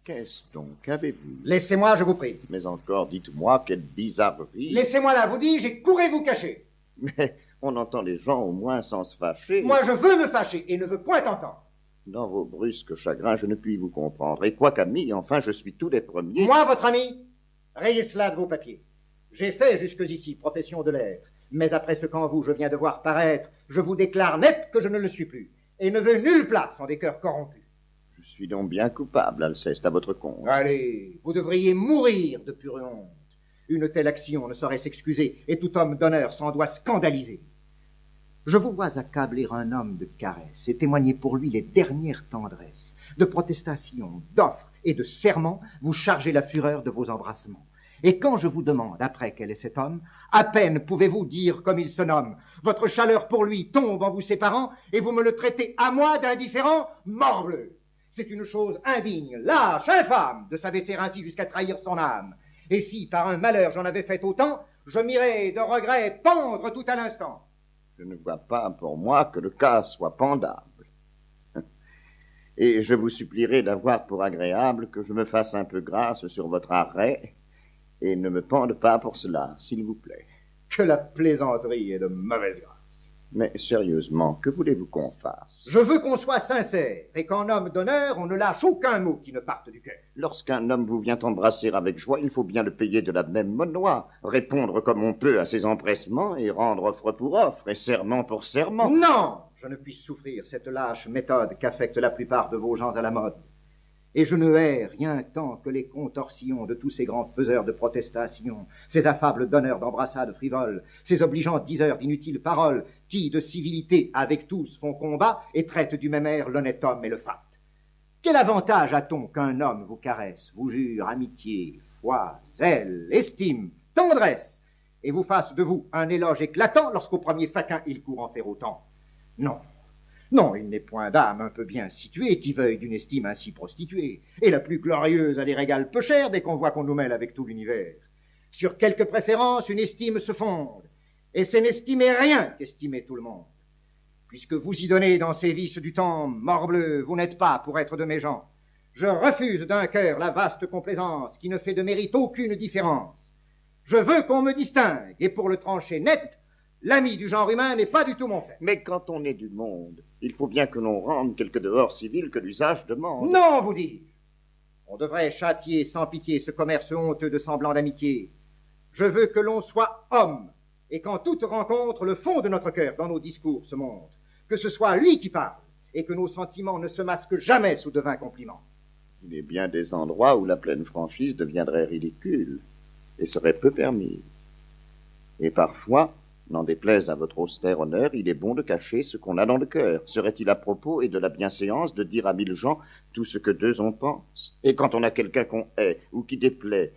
Qu'est-ce donc? Qu'avez-vous? Laissez-moi, je vous prie. Mais encore, dites-moi, quelle bizarrerie. Laissez-moi là, vous dis, j'ai courez vous cacher. Mais on entend les gens au moins sans se fâcher. Moi, je veux me fâcher et ne veux point entendre. Dans vos brusques chagrins, je ne puis vous comprendre. Et quoi qu'ami, enfin, je suis tous les premiers. Moi, votre ami, rayez cela de vos papiers. J'ai fait jusqu'ici profession de l'être. Mais après ce qu'en vous je viens de voir paraître, je vous déclare net que je ne le suis plus. Et ne veux nulle place en des cœurs corrompus. Je suis donc bien coupable, Alceste, à votre compte. Allez, vous devriez mourir de pure honte. Une telle action ne saurait s'excuser, et tout homme d'honneur s'en doit scandaliser. Je vous vois accabler un homme de caresses et témoigner pour lui les dernières tendresses, de protestations, d'offres et de serments, vous chargez la fureur de vos embrassements. Et quand je vous demande après quel est cet homme, à peine pouvez-vous dire comme il se nomme. Votre chaleur pour lui tombe en vous séparant, et vous me le traitez à moi d'indifférent, morbleu. C'est une chose indigne, lâche, infâme, de s'abaisser ainsi jusqu'à trahir son âme. Et si, par un malheur, j'en avais fait autant, je m'irais de regret pendre tout à l'instant. Je ne vois pas pour moi que le cas soit pendable. Et je vous supplierai d'avoir pour agréable que je me fasse un peu grâce sur votre arrêt, et ne me pende pas pour cela, s'il vous plaît. Que la plaisanterie est de mauvaise grâce. Mais sérieusement, que voulez-vous qu'on fasse? Je veux qu'on soit sincère, et qu'en homme d'honneur, on ne lâche aucun mot qui ne parte du cœur. Lorsqu'un homme vous vient embrasser avec joie, il faut bien le payer de la même monnoie, répondre comme on peut à ses empressements, et rendre offre pour offre, et serment pour serment. Non, je ne puis souffrir cette lâche méthode qu'affectent la plupart de vos gens à la mode. Et je ne hais rien tant que les contorsions de tous ces grands faiseurs de protestations, ces affables donneurs d'embrassades frivoles, ces obligeants diseurs d'inutiles paroles, qui, de civilité avec tous, font combat et traitent du même air l'honnête homme et le fat. Quel avantage a-t-on qu'un homme vous caresse, vous jure amitié, foi, zèle, estime, tendresse, et vous fasse de vous un éloge éclatant lorsqu'au premier faquin il court en faire autant? Non. Non, il n'est point d'âme un peu bien située qui veuille d'une estime ainsi prostituée, et la plus glorieuse a des régals peu chers dès qu'on voit qu'on nous mêle avec tout l'univers. Sur quelques préférences, une estime se fonde, et c'est n'estimer rien qu'estimer tout le monde. Puisque vous y donnez dans ces vices du temps, morbleu, vous n'êtes pas pour être de mes gens. Je refuse d'un cœur la vaste complaisance qui ne fait de mérite aucune différence. Je veux qu'on me distingue, et pour le trancher net, l'ami du genre humain n'est pas du tout mon fait. Mais quand on est du monde, il faut bien que l'on rende quelques dehors civils que l'usage demande. Non, vous dis-je. On devrait châtier sans pitié ce commerce honteux de semblant d'amitié. Je veux que l'on soit homme, et qu'en toute rencontre, le fond de notre cœur dans nos discours se montre. Que ce soit lui qui parle, et que nos sentiments ne se masquent jamais sous de vains compliments. Il y a bien des endroits où la pleine franchise deviendrait ridicule, et serait peu permise. Et parfois, n'en déplaise à votre austère honneur, il est bon de cacher ce qu'on a dans le cœur. Serait-il à propos et de la bienséance de dire à 1000 gens tout ce que deux on pense? Et quand on a quelqu'un qu'on hait ou qui déplaît,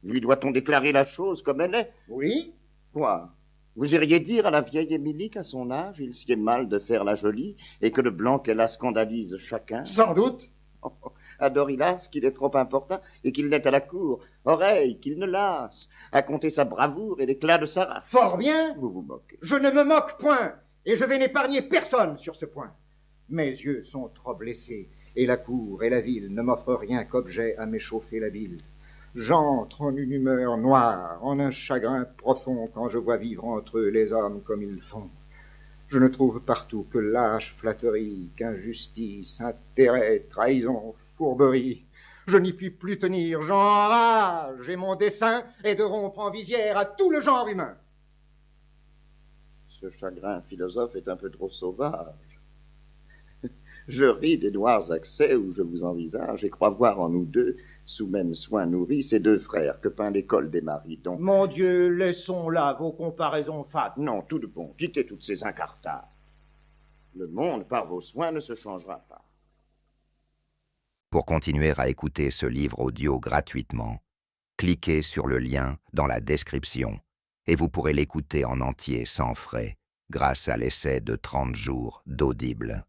lui doit-on déclarer la chose comme elle est? Oui. Quoi? Vous iriez dire à la vieille Émilie qu'à son âge, il sied mal de faire la jolie, et que le blanc qu'elle a scandalise chacun? Sans doute. À Dorilas qu'il est trop importun, et qu'il n'est à la cour. Oreille, qu'il ne lasse, à compter sa bravoure et l'éclat de sa race. Fort bien. Vous vous moquez. Je ne me moque point, et je vais n'épargner personne sur ce point. Mes yeux sont trop blessés, et la cour et la ville ne m'offrent rien qu'objet à m'échauffer la bile. J'entre en une humeur noire, en un chagrin profond, quand je vois vivre entre eux les hommes comme ils font. Je ne trouve partout que lâche flatterie, qu'injustice, intérêt, trahison, fourberie. Je n'y puis plus tenir, j'enrage, et mon dessein est de rompre en visière à tout le genre humain. Ce chagrin philosophe est un peu trop sauvage. Je ris des noirs accès où je vous envisage et crois voir en nous deux, sous même soin nourris, ces deux frères que peint l'école des maris, dont... Mon Dieu, laissons là vos comparaisons fades. Non, tout de bon, quittez toutes ces incartades. Le monde, par vos soins, ne se changera pas. Pour continuer à écouter ce livre audio gratuitement, cliquez sur le lien dans la description et vous pourrez l'écouter en entier sans frais grâce à l'essai de 30 jours d'Audible.